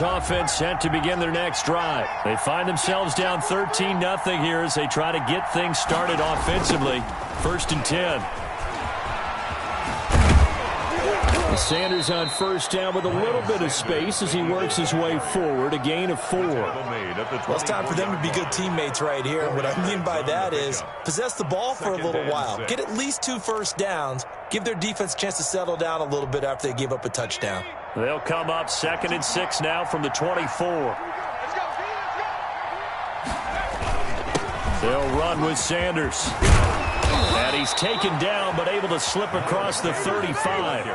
Offense set to begin their next drive. They find themselves down 13-0 here as they try to get things started offensively. 1st and 10. Sanders on 1st down with a little bit of space as he works his way forward. A gain of 4. Well, it's time for them to be good teammates right here. What I mean by that is possess the ball for a little while. Get at least 2 first downs. Give their defense a chance to settle down a little bit after they give up a touchdown. They'll come up 2nd and 6 now from the 24. They'll run with Sanders. And he's taken down but able to slip across the 35.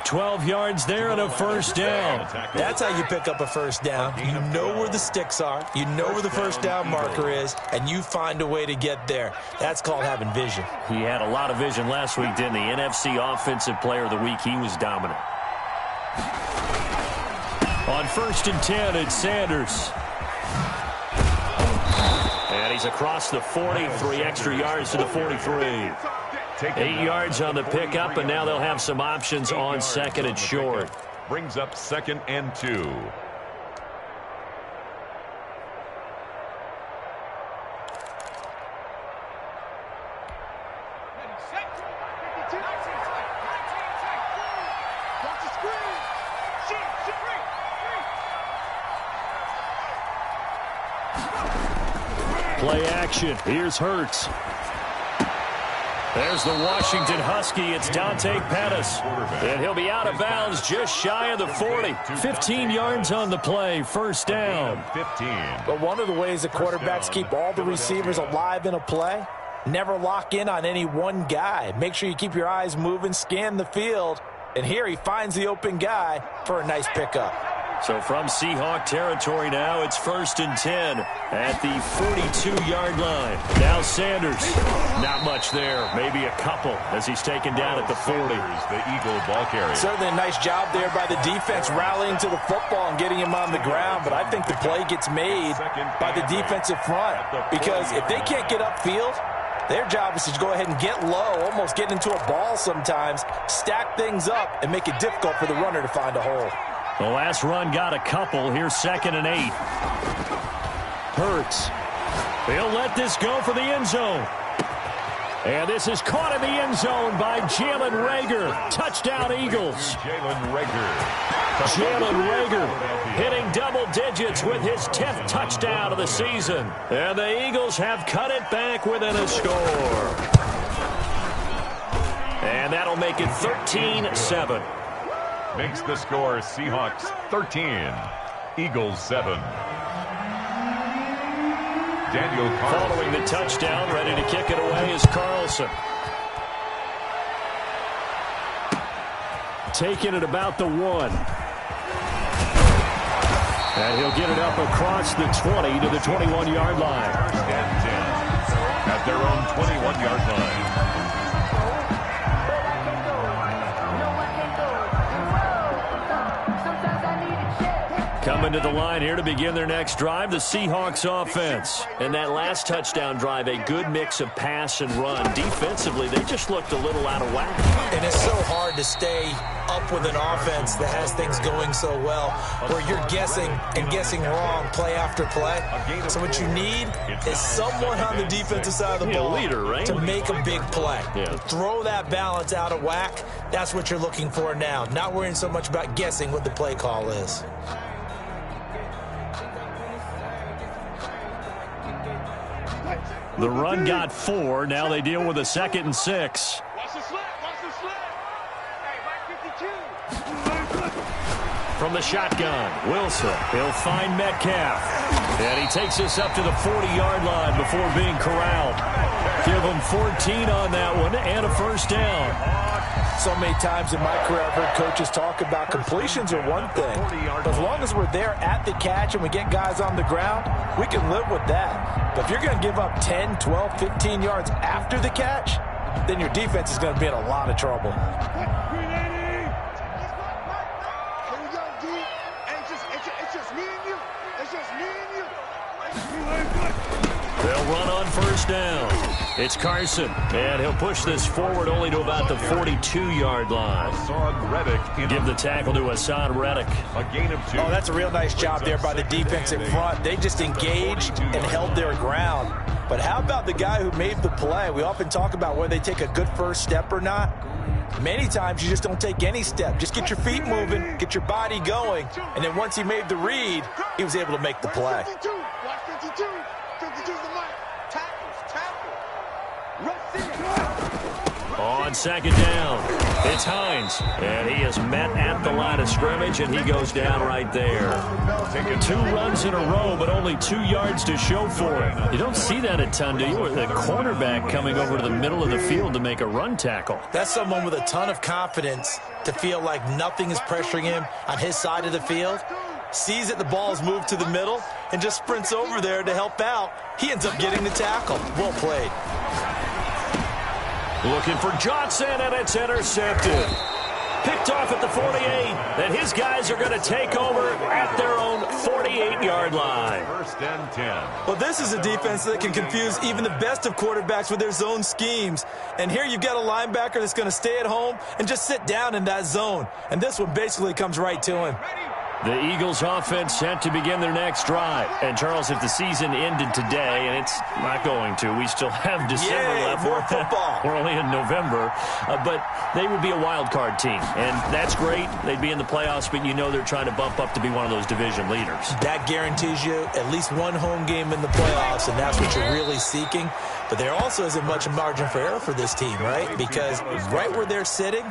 12 yards there and a 1st down. That's how you pick up a 1st down. You know where the sticks are. You know where the 1st down marker is. And you find a way to get there. That's called having vision. He had a lot of vision last week, didn't he? NFC Offensive Player of the Week. He was dominant. On 1st and 10, it's Sanders. And he's across the 40, 3 extra yards to the 43. 8 yards on the pickup, and now they'll have some options on 2nd and short. Brings up 2nd and 2. Play action. Here's Hurts. There's the Washington Husky. It's Dante Pettis. And he'll be out of bounds just shy of the 40. 15 yards on the play. 1st down. 15. But one of the ways the quarterbacks keep all the receivers alive in a play, never lock in on any one guy. Make sure you keep your eyes moving, scan the field. And here he finds the open guy for a nice pickup. So from Seahawk territory now, it's 1st and 10 at the 42-yard line. Now Sanders. Not much there. Maybe a couple as he's taken down at the 40. The Eagle ball carrier. Certainly a nice job there by the defense rallying to the football and getting him on the ground. But I think the play gets made by the defensive front. Because if they can't get upfield, their job is to go ahead and get low, almost get into a ball sometimes, stack things up, and make it difficult for the runner to find a hole. The last run got a couple. Here's 2nd and 8. Hurts. He'll let this go for the end zone. And this is caught in the end zone by Jalen Reagor. Touchdown, Eagles. Jalen Reagor. Jalen Reagor hitting double digits with his 10th touchdown of the season. And the Eagles have cut it back within a score. And that'll make it 13-7. Makes the score Seahawks 13, Eagles 7. Daniel Carlson. Following the touchdown, ready to kick it away is Carlson. Taking it about the 1. And he'll get it up across the 20 to the 21-yard line. 1st and 10 at their own 21-yard line. Coming to the line here to begin their next drive, the Seahawks offense. And that last touchdown drive, a good mix of pass and run. Defensively, they just looked a little out of whack. And it's so hard to stay up with an offense that has things going so well, where you're guessing and guessing wrong play after play. So what you need is someone on the defensive side of the ball leader, right? to make a big play. Yeah. Throw that balance out of whack. That's what you're looking for now. Not worrying so much about guessing what the play call is. The run got 4. Now they deal with a 2nd and 6. Watch the slip. Watch the slip. Hey, back 52. From the shotgun, Wilson. He'll find Metcalf. And he takes us up to the 40-yard line before being corralled. Give him 14 on that one and a 1st down. So many times in my career, I've heard coaches talk about completions are one thing. But as long as we're there at the catch and we get guys on the ground, we can live with that. But if you're going to give up 10, 12, 15 yards after the catch, then your defense is going to be in a lot of trouble. Here we go, D. It's just me and you. It's just me and you. They'll run on first down. It's Carson, and he'll push this forward only to about the 42-yard line. Give the tackle to Hassan Reddick. A gain of 2. Oh, that's a real nice job there by the defensive front. They just engaged and held their ground. But how about the guy who made the play? We often talk about whether they take a good first step or not. Many times you just don't take any step. Just get your feet moving, get your body going, and then once he made the read, he was able to make the play. Watch 52. 52's the mark. Tackle. Rush in. On second down, it's Hines, and he is met at the line of scrimmage, and he goes down right there. 2 runs in a row, but only 2 yards to show for it. You don't see that a ton, do you? With a cornerback coming over to the middle of the field to make a run tackle. That's someone with a ton of confidence to feel like nothing is pressuring him on his side of the field. Sees that the ball is moved to the middle and just sprints over there to help out. He ends up getting the tackle. Well played. Looking for Johnson, and it's intercepted. Picked off at the 48, and his guys are going to take over at their own 48-yard line. First and 10. Well, this is a defense that can confuse even the best of quarterbacks with their zone schemes. And here you've got a linebacker that's going to stay at home and just sit down in that zone. And this one basically comes right to him. The Eagles offense set to begin their next drive. And, Charles, if the season ended today, and it's not going to, we still have December left. More football. We're only in November. But they would be a wild card team. And that's great. They'd be in the playoffs, but you know they're trying to bump up to be one of those division leaders. That guarantees you at least one home game in the playoffs, and that's what you're really seeking. But there also isn't much margin for error for this team, right? Because right where they're sitting,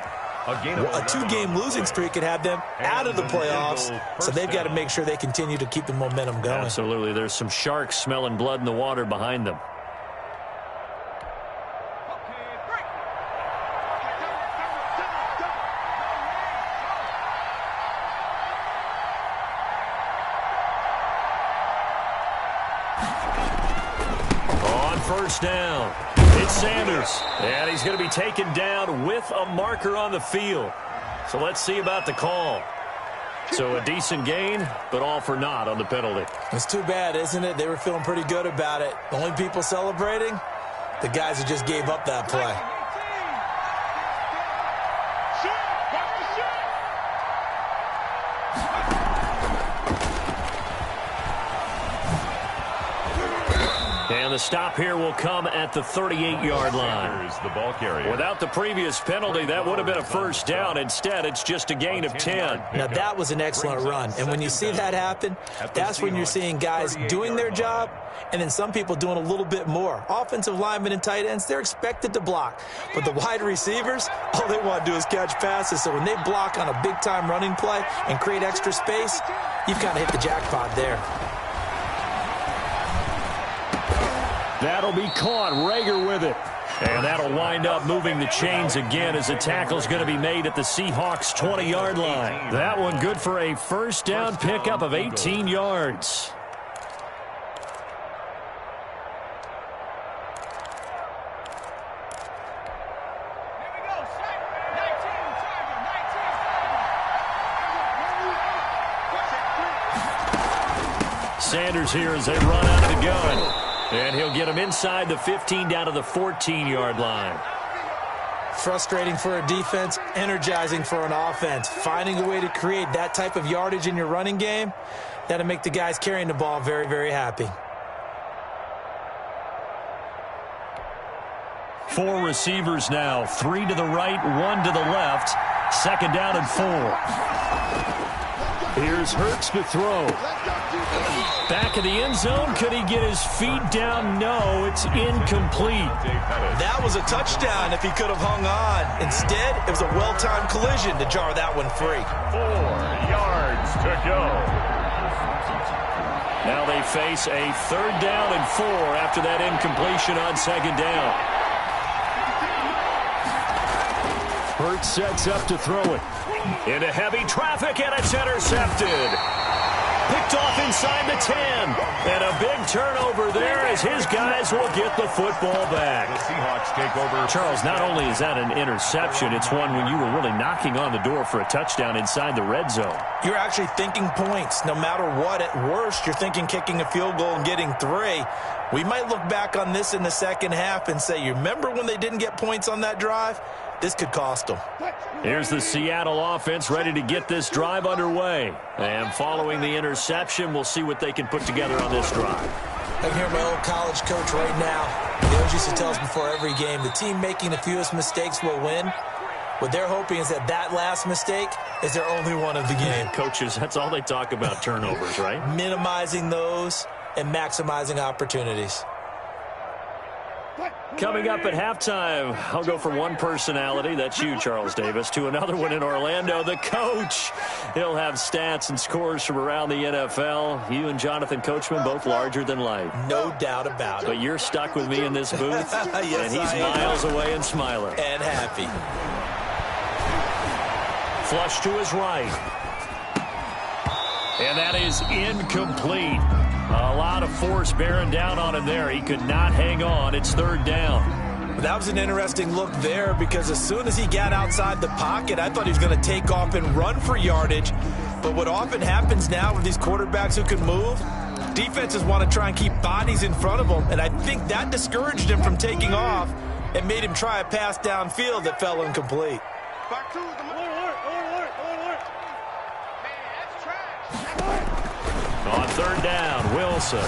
a 2-game losing streak could have them out of the playoffs, so they've got to make sure they continue to keep the momentum going. Absolutely. There's some sharks smelling blood in the water behind them. On first down, it's Sanders, and he's going to be taken down with a marker on the field. So let's see about the call. So a decent gain, but all for naught on the penalty. It's too bad, isn't it? They were feeling pretty good about it. The only people celebrating, the guys who just gave up that play. And the stop here will come at the 38-yard line. The ball carrier. Without the previous penalty, that would have been a first down. Instead, it's just a gain of 10. Now, that was an excellent run. And when you see that happen, that's when you're seeing guys doing their job and then some people doing a little bit more. Offensive linemen and tight ends, they're expected to block. But the wide receivers, all they want to do is catch passes. So when they block on a big-time running play and create extra space, you've kind of hit the jackpot there. That'll be caught. Rager with it. And that'll wind up moving the chains again as the tackle's going to be made at the Seahawks' 20-yard line. That one good for a first down pickup of 18 yards. Sanders here as they run out of the gun. And he'll get him inside the 15 down to the 14-yard line. Frustrating for a defense, energizing for an offense. Finding a way to create that type of yardage in your running game, that'll make the guys carrying the ball very, very happy. 4 receivers now. 3 to the right, 1 to the left. Second down and 4. Here's Hurts to throw. Back in the end zone. Could he get his feet down? No, it's incomplete. That was a touchdown if he could have hung on. Instead, it was a well-timed collision to jar that one free. 4 yards to go. Now they face a third down and 4 after that incompletion on second down. Hurts sets up to throw it. Into heavy traffic, and it's intercepted. Picked off inside the 10. And a big turnover there as his guys will get the football back. The Seahawks take over. Charles, not only is that an interception, it's one when you were really knocking on the door for a touchdown inside the red zone. You're actually thinking points. No matter what, at worst, you're thinking kicking a field goal and getting 3. We might look back on this in the second half and say, you remember when they didn't get points on that drive? This could cost them. Here's the Seattle offense ready to get this drive underway. And following the interception, we'll see what they can put together on this drive. I can hear my old college coach right now. He always used to tell us before every game, the team making the fewest mistakes will win. What they're hoping is that that last mistake is their only one of the game. Coaches, that's all they talk about, turnovers, right? Minimizing those and maximizing opportunities. Coming up at halftime, I'll go from one personality, that's you, Charles Davis, to another one in Orlando, the coach. He'll have stats and scores from around the NFL. You and Jonathan Coachman, both larger than life. No doubt about it. But you're stuck with me in this booth, Yes, and he's miles away and smiling. And happy. Flush to his right. And that is incomplete. A lot of force bearing down on him there. He could not hang on. It's third down. That was an interesting look there because as soon as he got outside the pocket, I thought he was going to take off and run for yardage. But what often happens now with these quarterbacks who can move, defenses want to try and keep bodies in front of them. And I think that discouraged him from taking off and made him try a pass downfield that fell incomplete. Back to the alert. Man, that's trash. On third down, Wilson.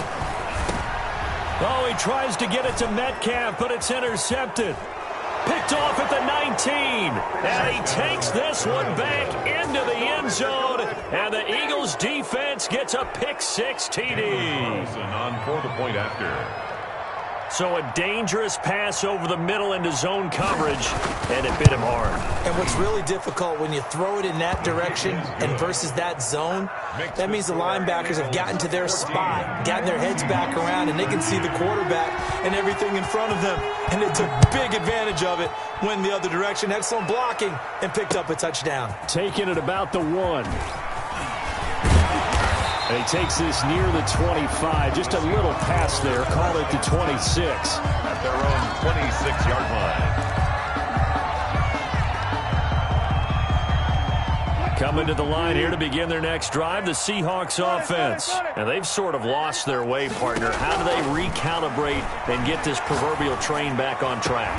Oh, he tries to get it to Metcalf, but it's intercepted. Picked off at the 19. And he takes this one back into the end zone. And the Eagles defense gets a pick-6 TD. Wilson on for the point after. So a dangerous pass over the middle into zone coverage, and it bit him hard. And what's really difficult when you throw it in that direction and versus that zone, that means the linebackers have gotten to their spot, gotten their heads back around, and they can see the quarterback and everything in front of them. And they took big advantage of it, went the other direction, excellent blocking, and picked up a touchdown. Taking it about the 1. And he takes this near the 25. Just a little pass there. Call it the 26. At their own 26-yard line. Coming to the line here to begin their next drive, the Seahawks offense. And they've sort of lost their way, partner. How do they recalibrate and get this proverbial train back on track?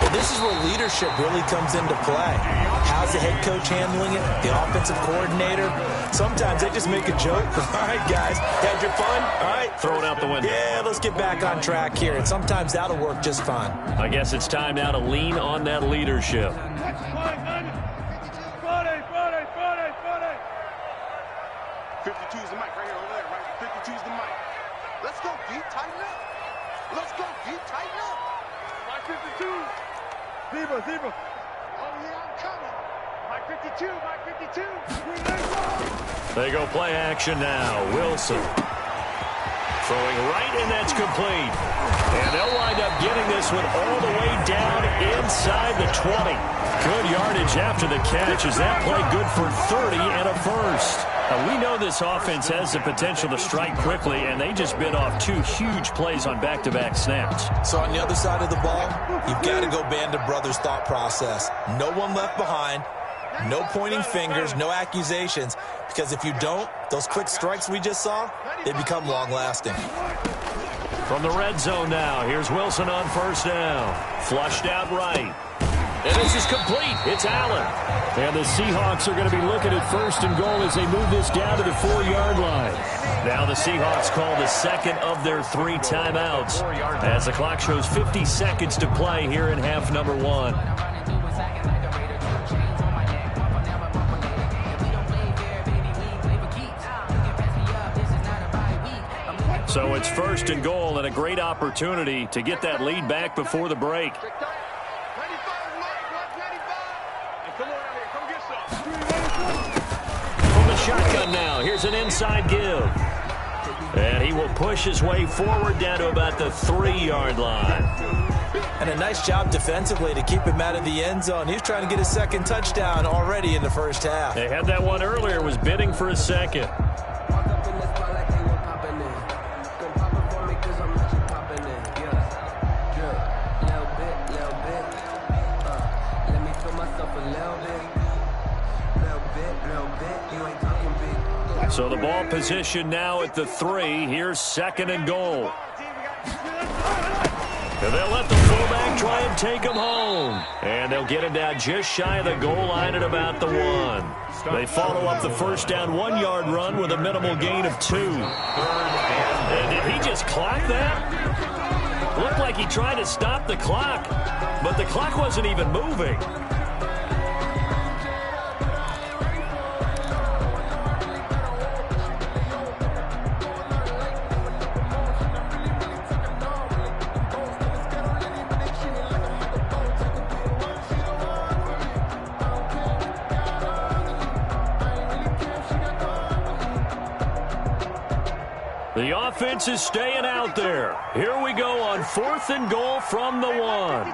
Well, this is where leadership really comes into play. How's the head coach handling it? The offensive coordinator? Sometimes they just make a joke. All right, guys, had your fun? All right. Throw it out the window. Yeah, let's get back on track here. And sometimes that'll work just fine. I guess it's time now to lean on that leadership. Friday. 52 is the mic right here over there, right? 52 is the mic. Let's go, D. Tighten up. Let's go, D. Tighten up. Mike 52. Zebra. Oh, yeah, I'm coming. Mike 52. They go play action now. Wilson. Throwing right, and that's complete. And they'll wind up getting this one all the way down inside the 20. Good yardage after the catch. Is that play good for 30 and a first? We know this offense has the potential to strike quickly, and they just bit off 2 huge plays on back-to-back snaps. So on the other side of the ball, you've got to go Band of Brothers thought process. No one left behind. No pointing fingers, no accusations, because if you don't, those quick strikes we just saw, they become long-lasting. From the red zone now, here's Wilson on first down. Flushed out right. And this is complete. It's Allen. And the Seahawks are going to be looking at first and goal as they move this down to the 4-yard line. Now the Seahawks call the second of their 3 timeouts as the clock shows 50 seconds to play here in half number 1. So it's first and goal and a great opportunity to get that lead back before the break. From the shotgun now, here's an inside give. And he will push his way forward down to about the 3-yard line. And a nice job defensively to keep him out of the end zone. He's trying to get his second touchdown already in the first half. They had that one earlier, was bidding for a second. So the ball position now at the 3. Here's 2nd and goal. And they'll let the fullback try and take him home. And they'll get him down just shy of the goal line at about the 1. They follow up the first down 1-yard run with a minimal gain of 2. And did he just clock that? Looked like he tried to stop the clock, but the clock wasn't even moving. The offense is staying out there. Here we go on 4th and goal from the 1.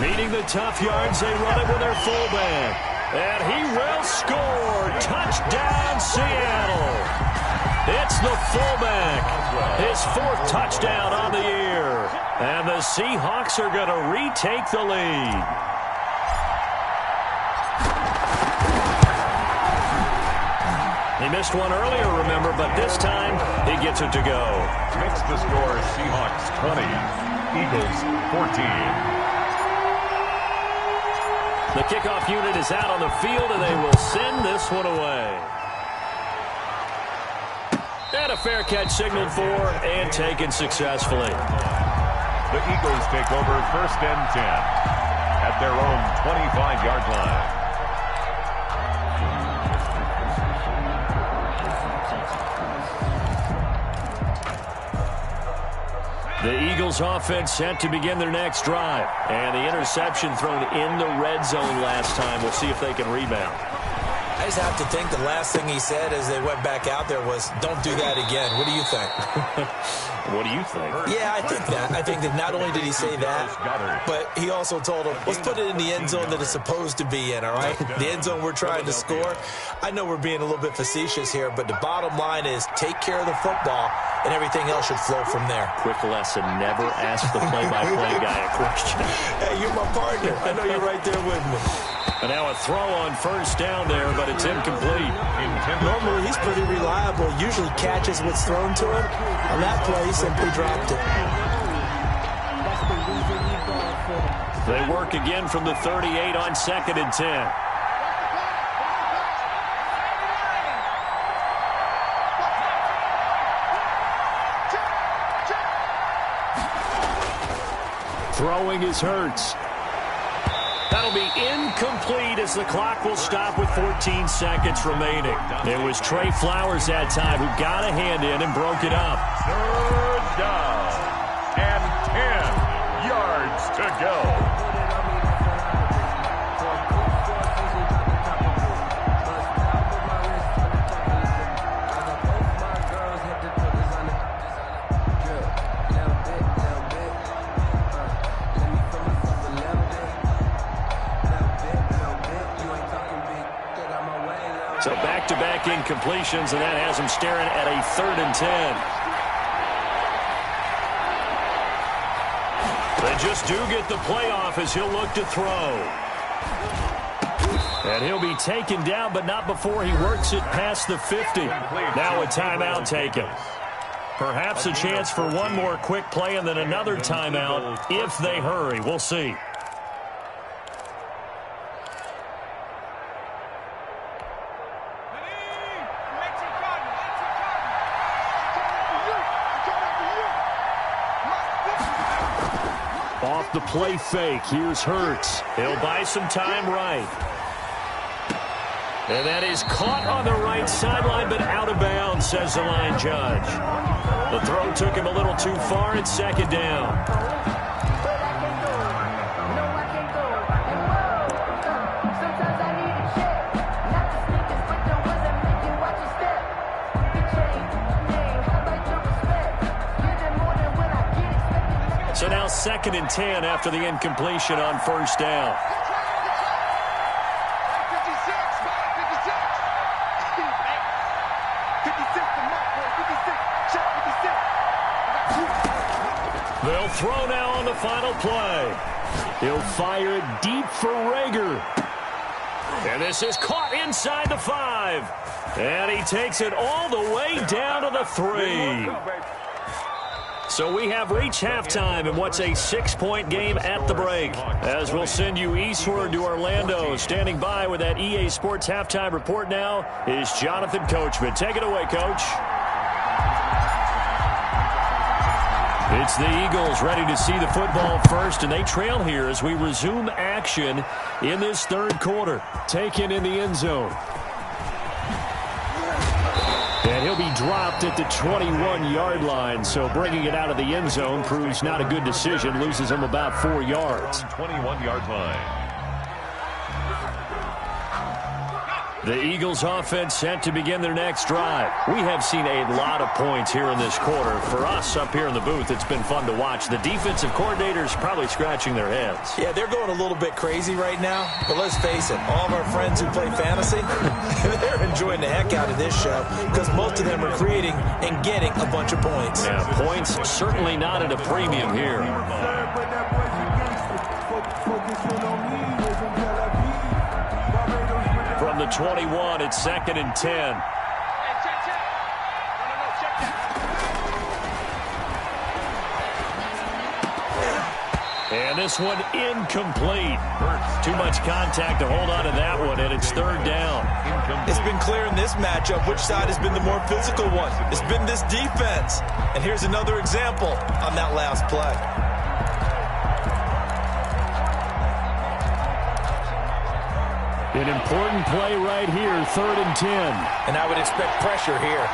Meeting the tough yards, they run it with their fullback. And he will score. Touchdown, Seattle. It's the fullback. His 4th touchdown on the year. And the Seahawks are going to retake the lead. He missed one earlier, remember, but this time he gets it to go. Makes the score Seahawks 20, Eagles 14. The kickoff unit is out on the field, and they will send this one away. And a fair catch signaled for and taken successfully. The Eagles take over 1st and 10 at their own 25-yard line. The Eagles offense set to begin their next drive. And the interception thrown in the red zone last time. We'll see if they can rebound. I just have to think the last thing he said as they went back out there was, don't do that again. What do you think? What do you think? Yeah, I think that. I think that not only did he say that, but he also told them, let's put it in the end zone that it's supposed to be in, all right? The end zone we're trying to score. I know we're being a little bit facetious here, but the bottom line is take care of the football, and everything else should flow from there. Quick lesson, never ask the play-by-play guy a question. Hey, you're my partner. I know you're right there with me. And now a throw on 1st down there, but it's incomplete. Normally, he's pretty reliable. Usually catches what's thrown to him. On that play, he simply dropped it. They work again from the 38 on 2nd and 10. Throwing is Hurts. That'll be incomplete as the clock will stop with 14 seconds remaining. It was Trey Flowers that time who got a hand in and broke it up. 3rd down and 10 yards to go. So back-to-back incompletions, and that has him staring at a 3rd and 10. They just do get the playoff as he'll look to throw. And he'll be taken down, but not before he works it past the 50. Now a timeout taken. Perhaps a chance for one more quick play and then another timeout if they hurry. We'll see. Off the play fake, here's Hurts. He'll buy some time right. And that is caught on the right sideline, but out of bounds, says the line judge. The throw took him a little too far. It's 2nd down. So now 2nd and 10 after the incompletion on 1st down. They'll throw now on the final play. He'll fire it deep for Rager. And this is caught inside the 5. And he takes it all the way down to the 3. So we have reached halftime in what's a 6-point game at the break. As we'll send you eastward to Orlando. Standing by with that EA Sports halftime report now is Jonathan Coachman. Take it away, Coach. It's the Eagles ready to see the football first, and they trail here as we resume action in this third quarter. Taken in the end zone. And he'll be dropped at the 21-yard line, so bringing it out of the end zone proves not a good decision. Loses him about 4 yards. 21-yard line. The Eagles offense set to begin their next drive. We have seen a lot of points here in this quarter. For us up here in the booth, it's been fun to watch. The defensive coordinators probably scratching their heads. Yeah, they're going a little bit crazy right now. But let's face it, all of our friends who play fantasy, they're enjoying the heck out of this show because most of them are creating and getting a bunch of points. Yeah, points certainly not at a premium here. From the 21, it's 2nd and 10. Hey, check. No, check that. And this one incomplete. Too much contact to hold on to that one, and it's 3rd down. It's been clear in this matchup which side has been the more physical one. It's been this defense. And here's another example on that last play. An important play right here, 3rd and 10. And I would expect pressure here.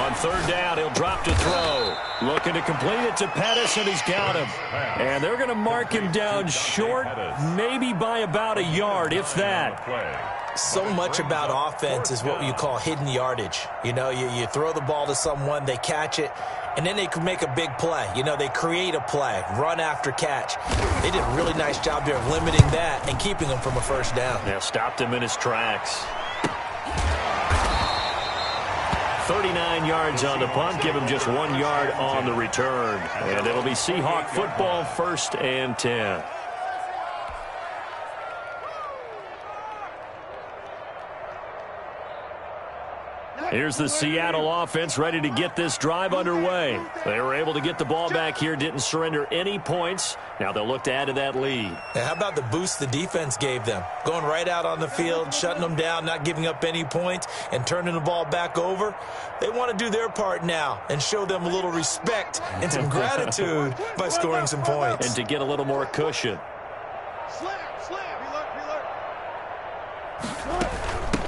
On 3rd down, he'll drop to throw. Looking to complete it to Pettis, and he's got him. And they're going to mark him down short, maybe by about a yard, if that. So much about offense is what you call hidden yardage. You know, you throw the ball to someone, they catch it, and then they can make a big play. You know, they create a play, run after catch. They did a really nice job there of limiting that and keeping him from a 1st down. Yeah, stopped him in his tracks. 39 yards on the punt, give him just 1 yard on the return. And it'll be Seahawk football, 1st and 10. Here's the Seattle offense ready to get this drive underway. They were able to get the ball back here, didn't surrender any points. Now they'll look to add to that lead. Now, how about the boost the defense gave them? Going right out on the field, shutting them down, not giving up any points, and turning the ball back over. They want to do their part now and show them a little respect and some gratitude by scoring some points. And to get a little more cushion. Slam.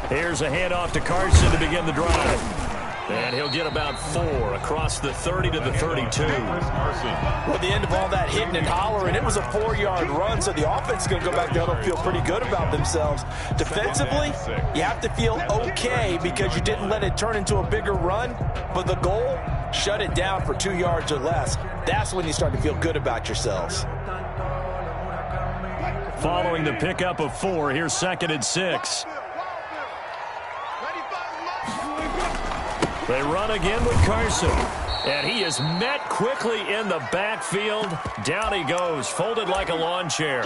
Here's a handoff to Carson to begin the drive. And he'll get about 4 across the 30 to the 32. Well, at the end of all that hitting and hollering, it was a 4-yard run, so the offense is going to go back there and feel pretty good about themselves. Defensively, you have to feel okay because you didn't let it turn into a bigger run, but the goal, shut it down for 2 yards or less. That's when you start to feel good about yourselves. Following the pickup of 4, here's 2nd and 6. They run again with Carson. And he is met quickly in the backfield. Down he goes, folded like a lawn chair.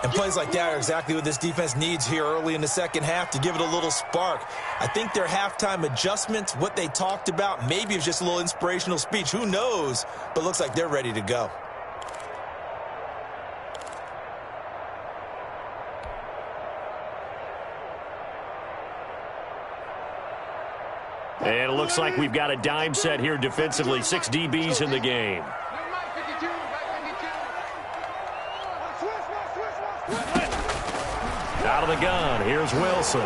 And plays like that are exactly what this defense needs here early in the second half to give it a little spark. I think their halftime adjustments, what they talked about, maybe it's just a little inspirational speech. Who knows? But looks like they're ready to go. And it looks like we've got a dime set here defensively. 6 DBs in the game. Out of the gun, here's Wilson.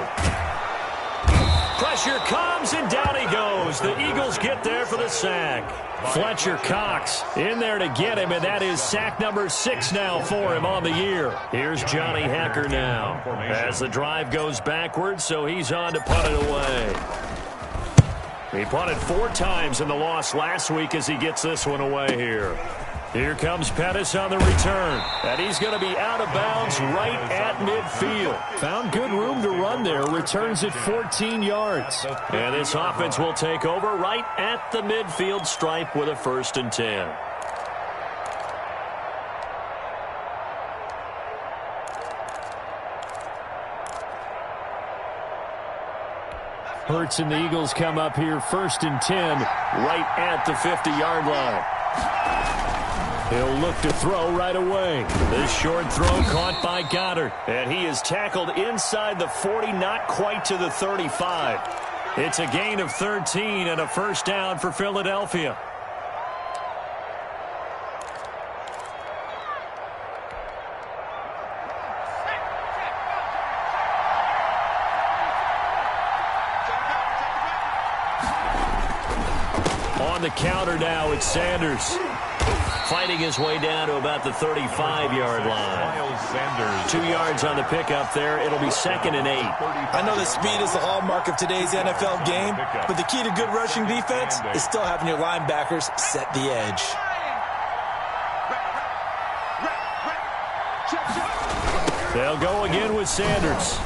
Pressure comes, and down he goes. The Eagles get there for the sack. Fletcher Cox in there to get him, and that is sack number 6 now for him on the year. Here's Johnny Hacker now as the drive goes backwards, so he's on to punt it away. He punted 4 times in the loss last week as he gets this one away here. Here comes Pettis on the return. And he's going to be out of bounds right at midfield. Found good room to run there. Returns at 14 yards. And this offense will take over right at the midfield stripe with a 1st and 10. Hurts and the Eagles come up here 1st and 10 right at the 50-yard line. He'll look to throw right away. This short throw caught by Goddard. And he is tackled inside the 40, not quite to the 35. It's a gain of 13 and a 1st down for Philadelphia. On the counter now, it's Sanders. Fighting his way down to about the 35-yard line. 2 yards on the pickup there. It'll be 2nd and 8. I know that speed is the hallmark of today's NFL game, but the key to good rushing defense is still having your linebackers set the edge. They'll go again with Sanders.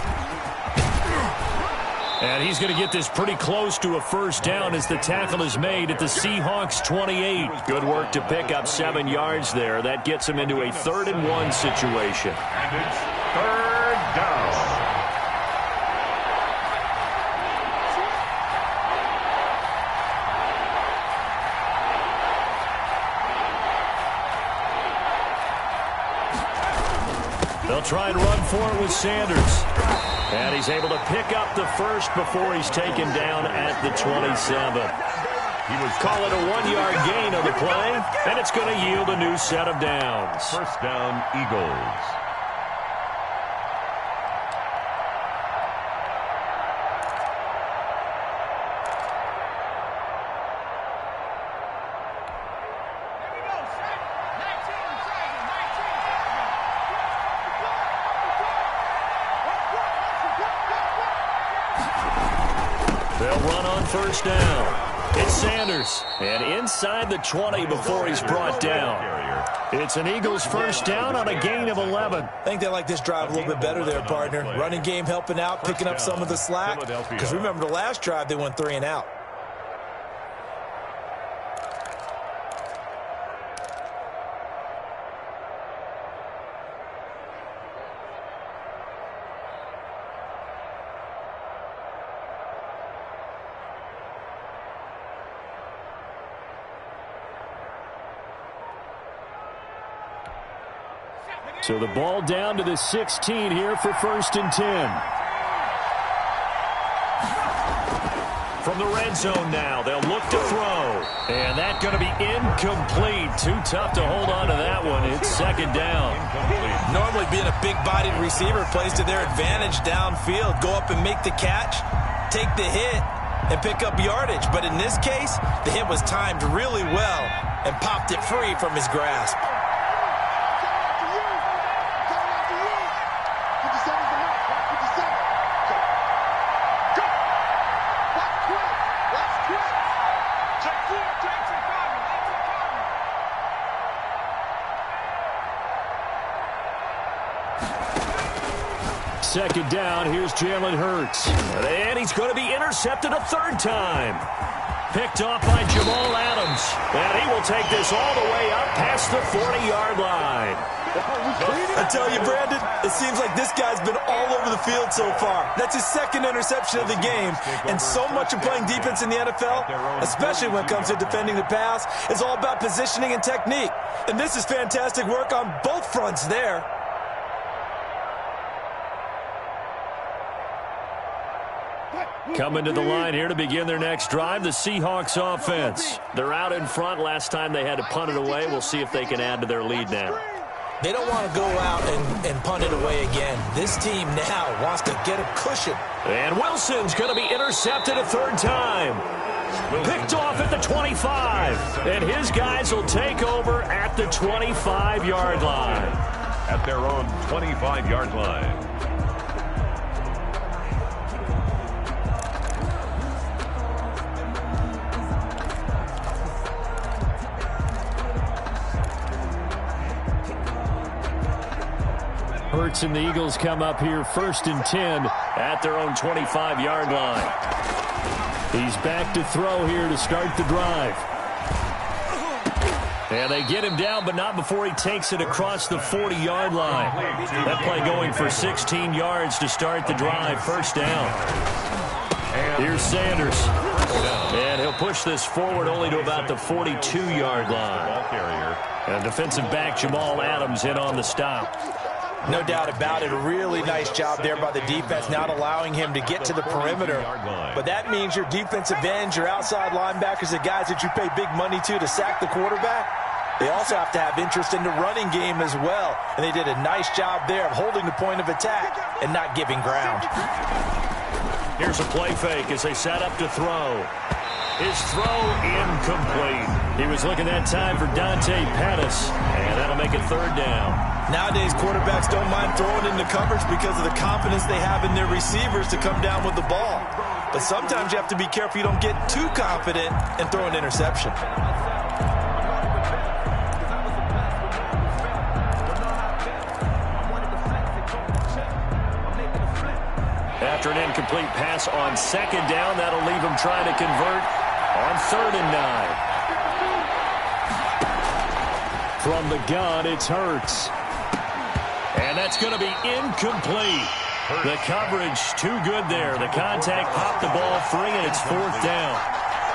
And he's going to get this pretty close to a 1st down as the tackle is made at the Seahawks 28. Good work to pick up 7 yards there. That gets him into a 3rd and 1 situation. And it's 3rd down. They'll try and run for it with Sanders. And he's able to pick up the 1st before he's taken down at the 27. Call it a 1-yard gain on the play, and it's going to yield a new set of downs. 1st down, Eagles. They'll run on 1st down. It's Sanders. And inside the 20 before he's brought down. It's an Eagles 1st down on a gain of 11. I think they like this drive a little bit better there, partner. Running game helping out, picking up some of the slack. Because remember, the last drive they went 3 and out. So the ball down to the 16 here for 1st and 10. From the red zone now, they'll look to throw. And that's going to be incomplete. Too tough to hold on to that one. It's 2nd down. Normally being a big-bodied receiver plays to their advantage downfield. Go up and make the catch, take the hit, and pick up yardage. But in this case, the hit was timed really well and popped it free from his grasp. Second down, here's Jalen Hurts. And he's going to be intercepted a 3rd time. Picked off by Jamal Adams. And he will take this all the way up past the 40-yard line. I tell you, Brandon, it seems like this guy's been all over the field so far. That's his 2nd interception of the game. And so much of playing defense in the NFL, especially when it comes to defending the pass, is all about positioning and technique. And this is fantastic work on both fronts there. Coming to the line here to begin their next drive, the Seahawks offense. They're out in front. Last time they had to punt it away. We'll see if they can add to their lead now. They don't want to go out and punt it away again. This team now wants to get a cushion. And Wilson's going to be intercepted a 3rd time. Picked off at the 25. And his guys will take over at the 25-yard line. At their own 25-yard line. Hurts and the Eagles come up here 1st and 10 at their own 25-yard line. He's back to throw here to start the drive. And they get him down, but not before he takes it across the 40-yard line. That play going for 16 yards to start the drive. 1st down. Here's Sanders. And he'll push this forward only to about the 42-yard line. And defensive back Jamal Adams in on the stop. No doubt about it. A really nice job there by the defense, not allowing him to get to the perimeter. But that means your defensive ends, your outside linebackers, the guys that you pay big money to sack the quarterback, they also have to have interest in the running game as well. And they did a nice job there of holding the point of attack and not giving ground. Here's a play fake as they set up to throw. His throw incomplete. He was looking that time for Dante Pettis, and that'll make it 3rd down. Nowadays, quarterbacks don't mind throwing into coverage because of the confidence they have in their receivers to come down with the ball. But sometimes you have to be careful you don't get too confident and throw an interception. After an incomplete pass on 2nd down, that'll leave him trying to convert on 3rd and 9. From the gun, it's Hurts. And that's going to be incomplete. The coverage too good there. The contact popped the ball free, and it's 4th down.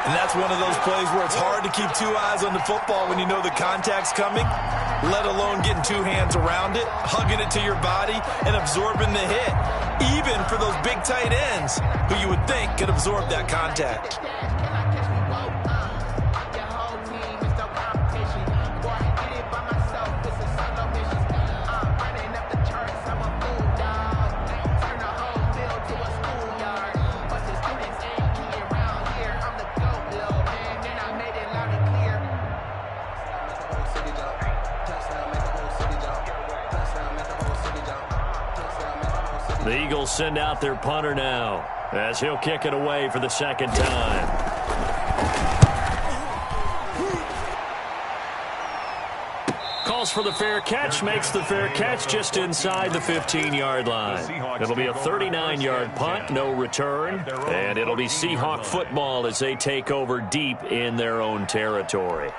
And that's one of those plays where it's hard to keep 2 eyes on the football when you know the contact's coming, let alone getting 2 hands around it, hugging it to your body, and absorbing the hit, even for those big tight ends who you would think could absorb that contact. The Eagles send out their punter now as he'll kick it away for the 2nd time. Calls for the fair catch, makes the fair catch just inside the 15-yard line. It'll be a 39-yard punt, no return, and it'll be Seahawk football as they take over deep in their own territory.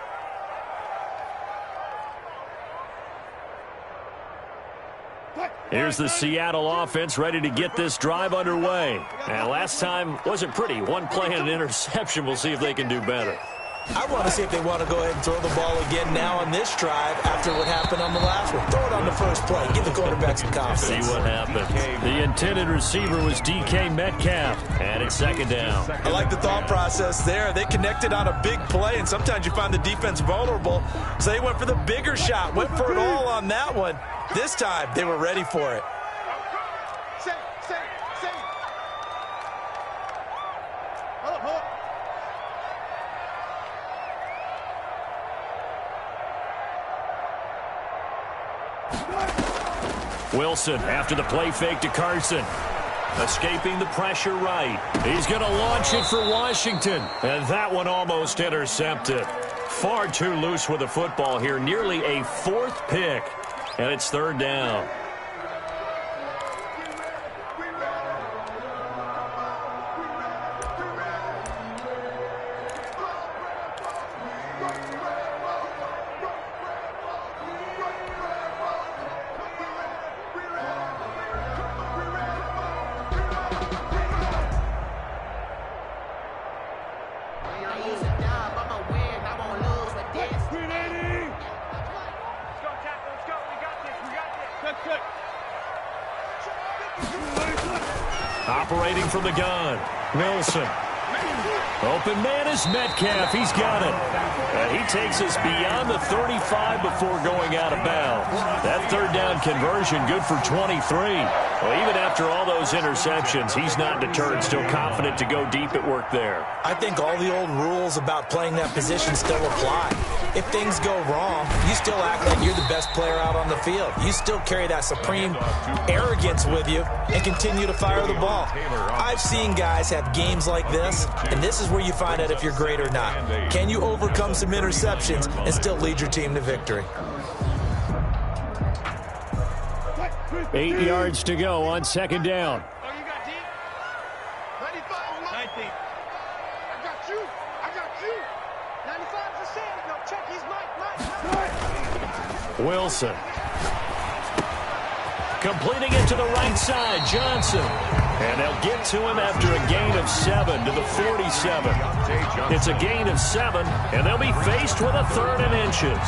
Here's the Seattle offense ready to get this drive underway. And last time wasn't pretty. 1 play and an interception. We'll see if they can do better. I want to see if they want to go ahead and throw the ball again now on this drive after what happened on the last one. Throw it on the first play. Give the quarterback some confidence. See what happens. The intended receiver was DK Metcalf, and it's 2nd down. I like the thought process there. They connected on a big play, and sometimes you find the defense vulnerable. So they went for the bigger shot, went for it all on that one. This time, they were ready for it. Wilson after the play fake to Carson. Escaping the pressure right. He's going to launch it for Washington. And that one almost intercepted. Far too loose with the football here. Nearly a 4th pick. And it's 3rd down. Operating from the gun, Wilson. Open man is Metcalf. He's got it. And he takes us beyond the 35 before going out of bounds. That 3rd down conversion good for 23. Well, even after all those interceptions, he's not deterred, still confident to go deep at work there. I think all the old rules about playing that position still apply. If things go wrong, you still act like you're the best player out on the field. You still carry that supreme arrogance with you and continue to fire the ball. I've seen guys have games like this, and this is where you find out if you're great or not. Can you overcome some interceptions and still lead your team to victory? 8 yards to go on second down. Oh, you got deep? 95, Mike. 19. I got you. I got you. 95 is the same. No, check his Mike. Wilson. Completing it to the right side, Johnson. And they'll get to him after a gain of 7 to the 47. It's a gain of 7, and they'll be faced with a 3rd and inches.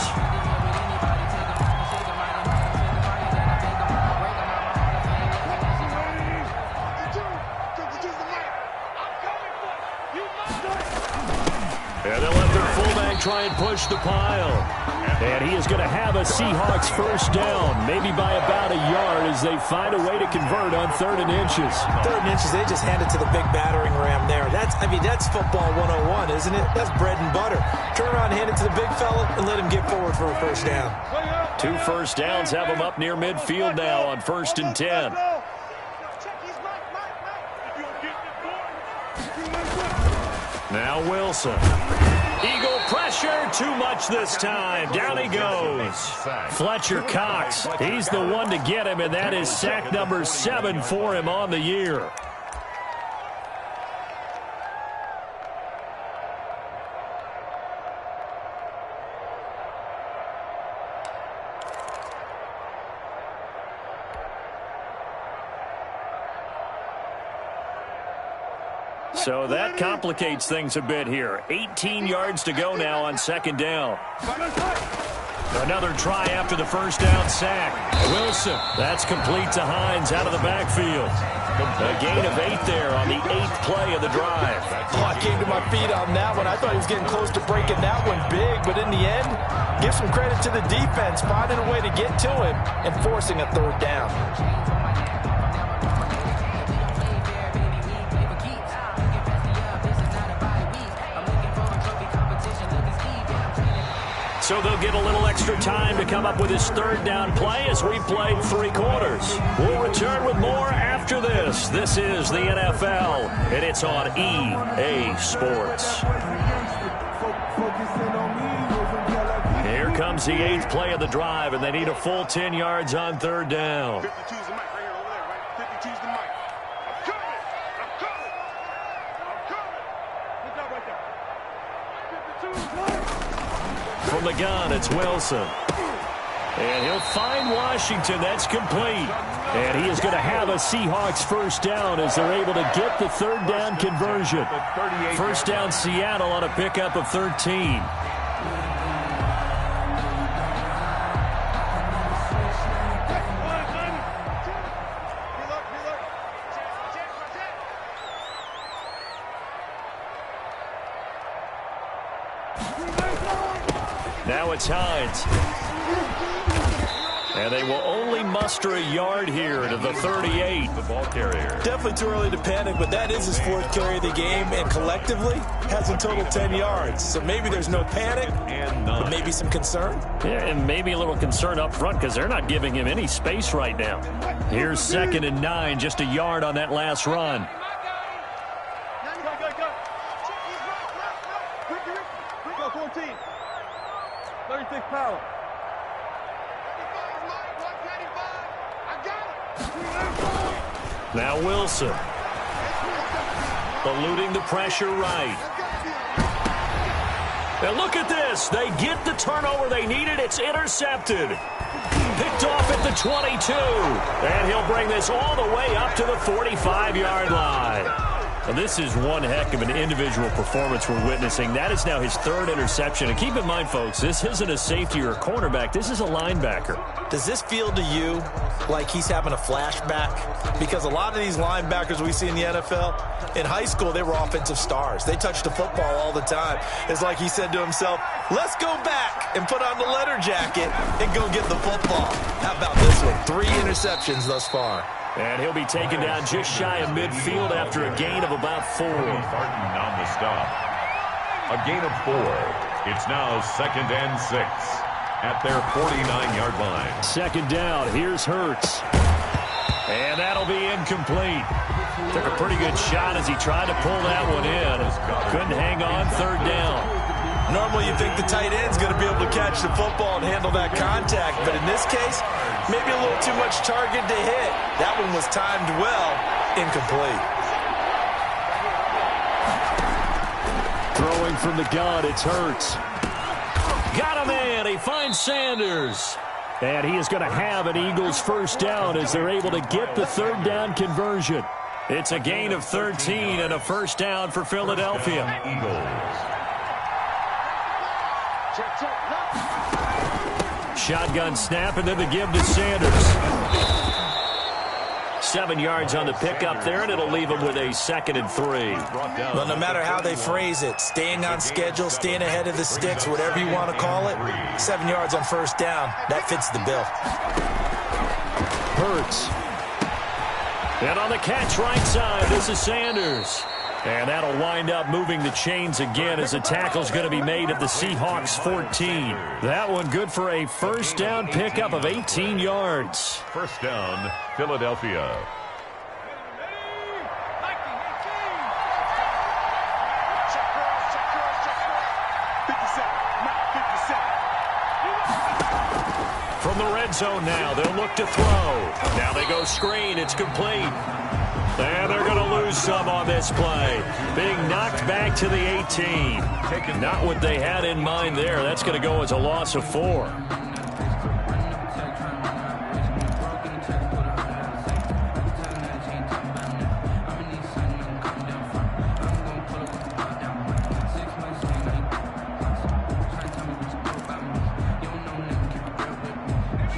And they'll let their fullback try and push the pile. And he is going to have a Seahawks first down, maybe by about a yard as they find a way to convert on 3rd and inches. 3rd and inches, they just hand it to the big battering ram there. That's football 101, isn't it? That's bread and butter. Turn around, hand it to the big fella, and let him get forward for a first down. 2 first downs have him up near midfield now on 1st and 10. Now Wilson. Eagle pressure, too much this time. Down he goes. Fletcher Cox, he's the one to get him, and that is sack number 7 for him on the year. So that complicates things a bit here. 18 yards to go now on second down. Another try after the first down sack. Wilson, that's complete to Hines out of the backfield. A gain of 8 there on the 8th play of the drive. Oh, I came to my feet on that one. I thought he was getting close to breaking that one big, but in the end, give some credit to the defense, finding a way to get to him and forcing a 3rd down. So they'll get a little extra time to come up with his 3rd down play as we played 3 quarters. We'll return with more after this. This is the NFL, and it's on EA Sports. Here comes the 8th play of the drive, and they need a full 10 yards on 3rd down. 52's the mic right here over there, right? 52's the mic. I'm coming. I'm coming. I'm coming. Good job right there. 52's the mic. From the gun, it's Wilson. And he'll find Washington. That's complete. And he is going to have a Seahawks first down as they're able to get the 3rd down conversion. First down Seattle on a pickup of 13. Now it's Hines. And they will only muster a yard here to the 38. The ball carrier. Definitely too early to panic, but that is his 4th carry of the game, and collectively has a total 10 yards. So maybe there's no panic, but maybe some concern. Yeah, and maybe a little concern up front because they're not giving him any space right now. Here's 2nd and 9, just a yard on that last run. Go, 14. 36 power. Now Wilson. Eluding the pressure right. And look at this. They get the turnover they needed. It's intercepted. Picked off at the 22. And he'll bring this all the way up to the 45-yard line. Well, this is one heck of an individual performance we're witnessing. That is now his 3rd interception. And keep in mind, folks, this isn't a safety or a cornerback. This is a linebacker. Does this feel to you like he's having a flashback? Because a lot of these linebackers we see in the NFL, in high school, they were offensive stars. They touched the football all the time. It's like he said to himself, let's go back and put on the leather jacket and go get the football. How about this one? 3 interceptions thus far. And he'll be taken down just shy of midfield after a gain of about 4. Barton on the stop. A gain of 4. It's now 2nd and 6 at their 49-yard line. 2nd down. Here's Hurts. And that'll be incomplete. Took a pretty good shot as he tried to pull that one in. Couldn't hang on 3rd down. Normally you think the tight end's going to be able to catch the football and handle that contact, but in this case, maybe a little too much target to hit. That one was timed well, incomplete. Throwing from the gun, it's Hurts. Got him in. He finds Sanders. And he is going to have an Eagles first down as they're able to get the third down conversion. It's a gain of 13 and a first down for Philadelphia. Shotgun snap and then the give to Sanders. 7 yards on the pickup there, and it'll leave him with a 2nd and 3. Well, no matter how they phrase it, staying on schedule, staying ahead of the sticks, whatever you want to call it, 7 yards on first down, that fits the bill. Hurts. And on the catch right side, this is Sanders. And that'll wind up moving the chains again as the tackle's going to be made at the Seahawks 14. That one good for a first down pickup of 18 yards. First down, Philadelphia. From the red zone now, they'll look to throw. Now they go screen. It's complete. And they're going to lose some on this play. Being knocked back to the 18. Not what they had in mind there. That's going to go as a loss of 4.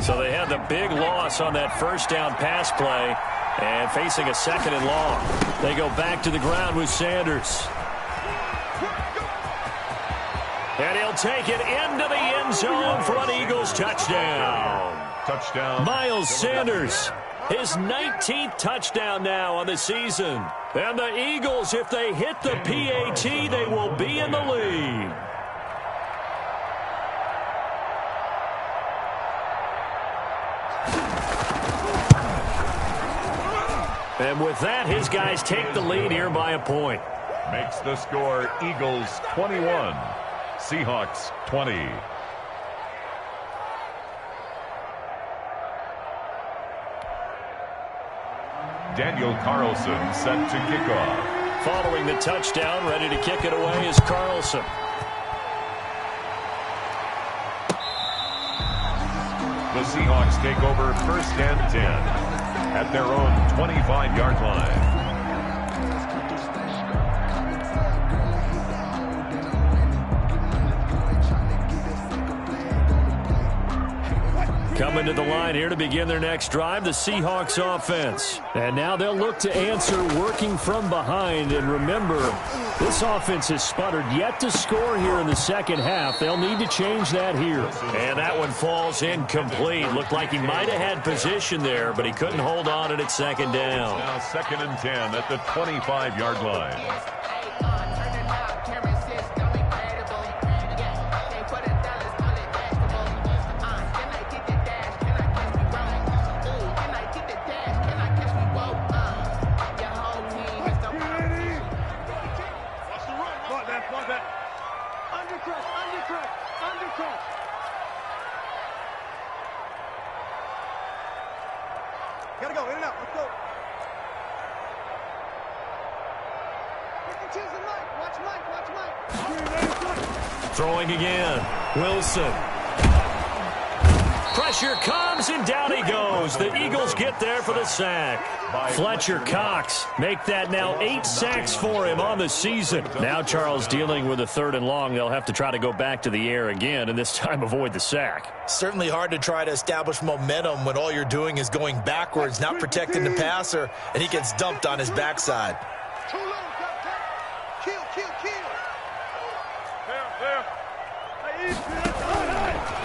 So they had the big loss on that first down pass play. And facing a 2nd and long. They go back to the ground with Sanders. And he'll take it into the end zone for an Eagles touchdown. Touchdown. Miles Sanders, his 19th touchdown now on the season. And the Eagles, if they hit the PAT, they will be in the lead. And with that, his guys take the lead here by a point. Makes the score Eagles 21, Seahawks 20. Daniel Carlson set to kick off. Following the touchdown, ready to kick it away is Carlson. The Seahawks take over first and 10. At their own 25-yard line. Coming to the line here to begin their next drive, the Seahawks offense. And now they'll look to answer working from behind. And remember, this offense has sputtered yet to score here in the second half. They'll need to change that here. And that one falls incomplete. Looked like he might have had position there, but he couldn't hold on at its second down. Now 2nd and 10 at the 25-yard line. Gotta go, in and out, let's go. Watch Mike. Throwing again. Wilson. Pressure comes, and down he goes. The Eagles get there for the sack. Fletcher Cox make that now 8 sacks for him on the season. Now Charles dealing with a 3rd and long. They'll have to try to go back to the air again, and this time avoid the sack. Certainly hard to try to establish momentum when all you're doing is going backwards, not protecting the passer, and he gets dumped on his backside. Too low, kill.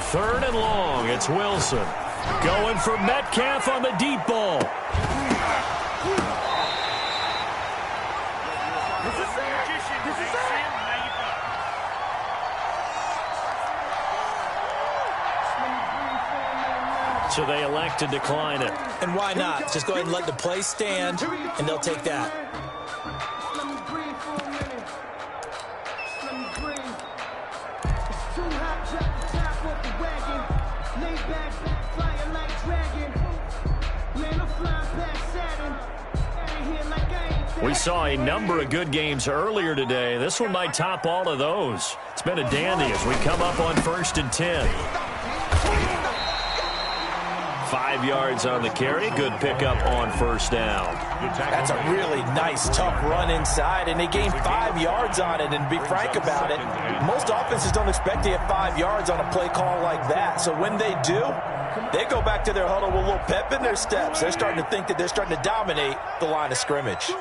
3rd and long. It's Wilson. Going for Metcalf on the deep ball. So they elect to decline it. And why not? Just go ahead and let the play stand, and they'll take that. We saw a number of good games earlier today. This one might top all of those. It's been a dandy as we come up on 1st and 10. 5 yards on the carry. Good pickup on 1st down. That's a really nice, tough run inside, and they gained 5 yards on it. And to be frank about it, most offenses don't expect to get 5 yards on a play call like that. So when they do, they go back to their huddle with a little pep in their steps. They're starting to think that they're starting to dominate the line of scrimmage.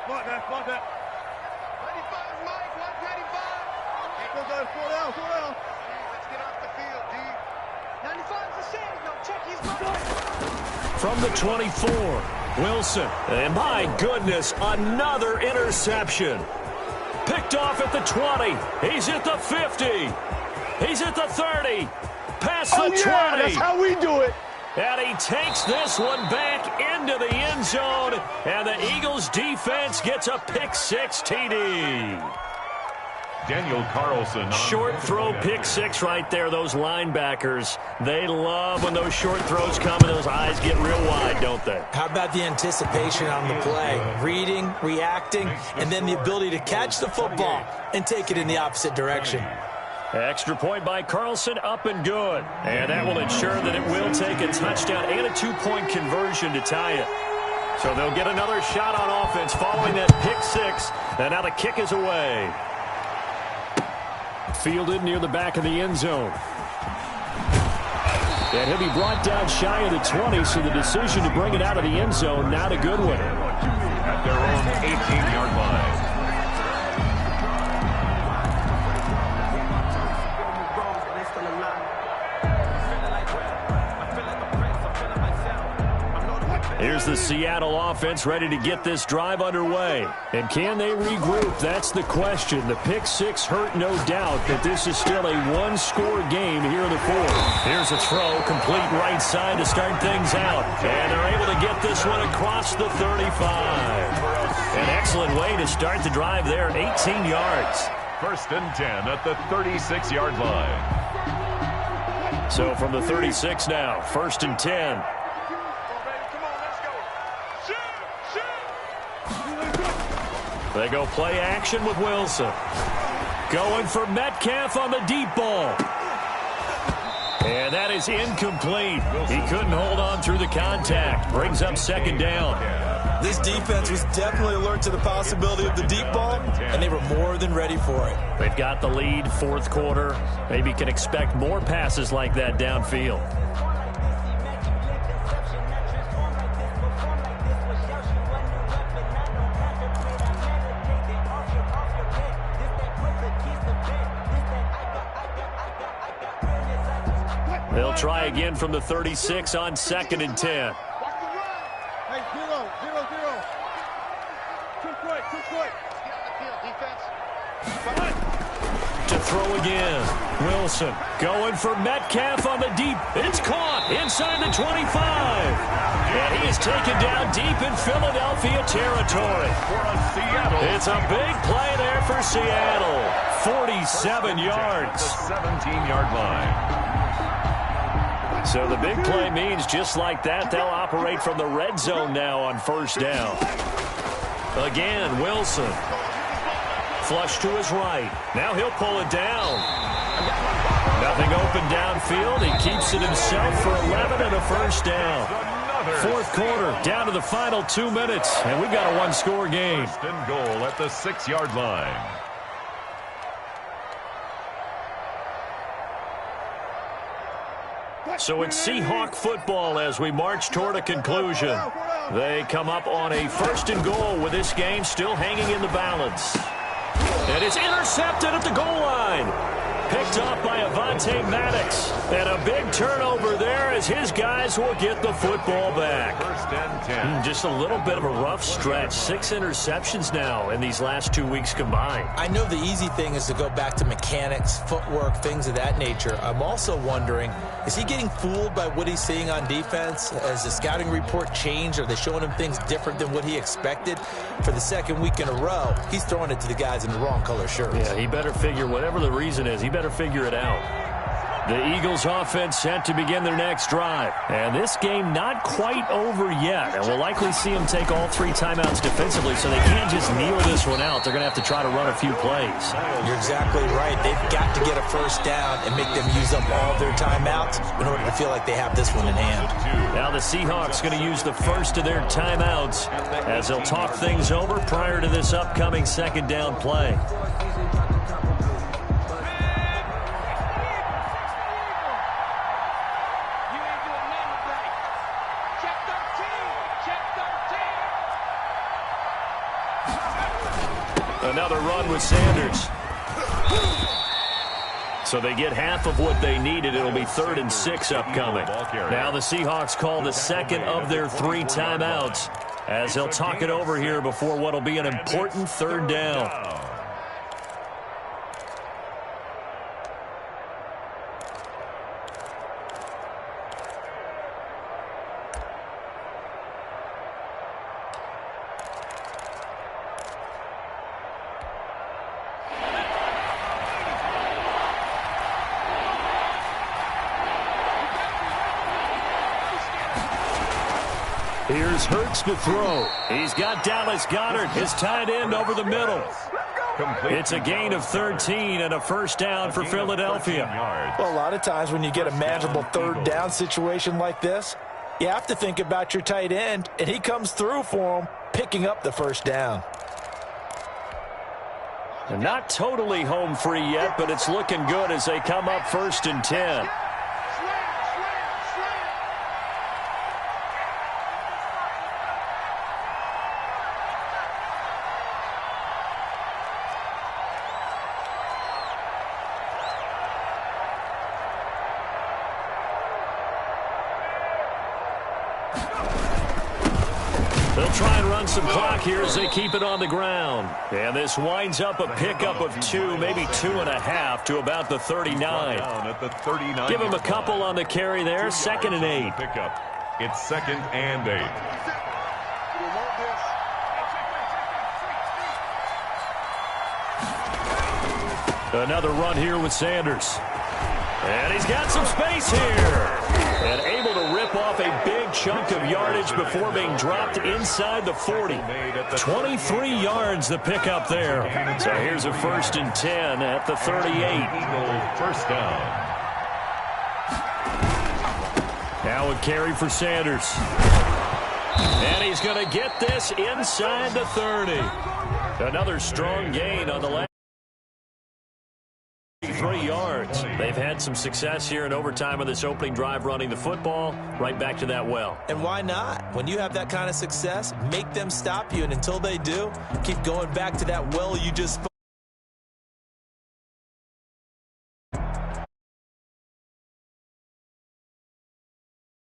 Mark that, mark that. 95, Mike, 195. Slow down, slow down. Let's get off the field, D. 95's the save. No, check his money. From the 24, Wilson. And my goodness, another interception. Picked off at the 20. He's at the 50. He's at the 30. Past the 20. That's how we do it. And he takes this one back into the end zone. And the Eagles defense gets a pick-6 TD. Daniel Carlson. Short throw, pick-6 right there. Those linebackers, they love when those short throws come and those eyes get real wide, don't they? How about the anticipation on the play? Reading, reacting, and then the ability to catch the football and take it in the opposite direction. Extra point by Carlson, up and good. And that will ensure that it will take a touchdown and a 2-point conversion to tie it. So they'll get another shot on offense following that pick-6. And now the kick is away. Fielded near the back of the end zone. And he'll be brought down shy of the 20, so the decision to bring it out of the end zone, not a good one. At their own 18-yard line. Here's the Seattle offense ready to get this drive underway. And can they regroup? That's the question. The pick-6 hurt, no doubt, but this is still a one-score game here in the 4th. Here's a throw, complete right side to start things out. And they're able to get this one across the 35. An excellent way to start the drive there, 18 yards. 1st and 10 at the 36-yard line. So from the 36 now, 1st and 10. They go play action with Wilson. Going for Metcalf on the deep ball. And that is incomplete. He couldn't hold on through the contact. Brings up 2nd down. This defense was definitely alert to the possibility of the deep ball, and they were more than ready for it. They've got the lead, 4th quarter. Maybe can expect more passes like that downfield. They'll try again from the 36 on 2nd and 10. Watch the run. Hey, 0, 0, 0. Too quick, too quick. Get on the field, defense. To throw again. Wilson going for Metcalf on the deep. It's caught inside the 25. And he is taken down deep in Philadelphia territory. It's a big play there for Seattle. 47 yards. The 17-yard line. So the big play means just like that, they'll operate from the red zone now on 1st down. Again, Wilson. Flush to his right. Now he'll pull it down. Nothing open downfield. He keeps it himself for 11 and a 1st down. 4th quarter, down to the final 2 minutes, and we've got a one-score game. 1st and goal at the 6-yard line. So it's Seahawk football as we march toward a conclusion. They come up on a 1st and goal with this game still hanging in the balance. And it's intercepted at the goal line. Picked off by Avonte Maddox. And a big turnover there as his guys will get the football back. 1st and 10. Just a little bit of a rough stretch. 6 interceptions now in these last 2 weeks combined. I know the easy thing is to go back to mechanics, footwork, things of that nature. I'm also wondering, is he getting fooled by what he's seeing on defense? Has the scouting report changed? Are they showing him things different than what he expected? For the 2nd week in a row, he's throwing it to the guys in the wrong color shirts. Yeah, he better figure, whatever the reason is, he better figure it out. The Eagles offense set to begin their next drive. And this game not quite over yet. And we'll likely see them take all 3 timeouts defensively, so they can't just kneel this one out. They're going to have to try to run a few plays. You're exactly right. They've got to get a first down and make them use up all their timeouts in order to feel like they have this one in hand. Now the Seahawks going to use the first of their timeouts as they'll talk things over prior to this upcoming second down play. Another run with Sanders. So they get half of what they needed. It'll be 3rd and 6 upcoming. Now the Seahawks call the second of their 3 timeouts as they'll talk it over here before what will be an important 3rd down. Here's Hurts to throw. He's got Dallas Goedert, his tight end, over the middle. It's a gain of 13 and a first down for Philadelphia. Well, a lot of times when you get a manageable 3rd down situation like this, you have to think about your tight end, and he comes through for him, picking up the first down. And not totally home free yet, but it's looking good as they come up 1st and 10. They'll try and run some clock here as they keep it on the ground. And this winds up a pickup of 2, maybe 2.5 to about the 39. Give him a couple on the carry there. 2nd and 8. It's 2nd and 8. Another run here with Sanders. And he's got some space here. And able to rip off a big chunk of yardage before being dropped inside the 40. 23 yards the pickup there. So here's a 1st and 10 at the 38. First down. Now a carry for Sanders. And he's going to get this inside the 30. Another strong gain on the last 3 yards. They've had some success here in overtime of this opening drive running the football right back to that well. And why not? When you have that kind of success, make them stop you. And until they do, keep going back to that well you just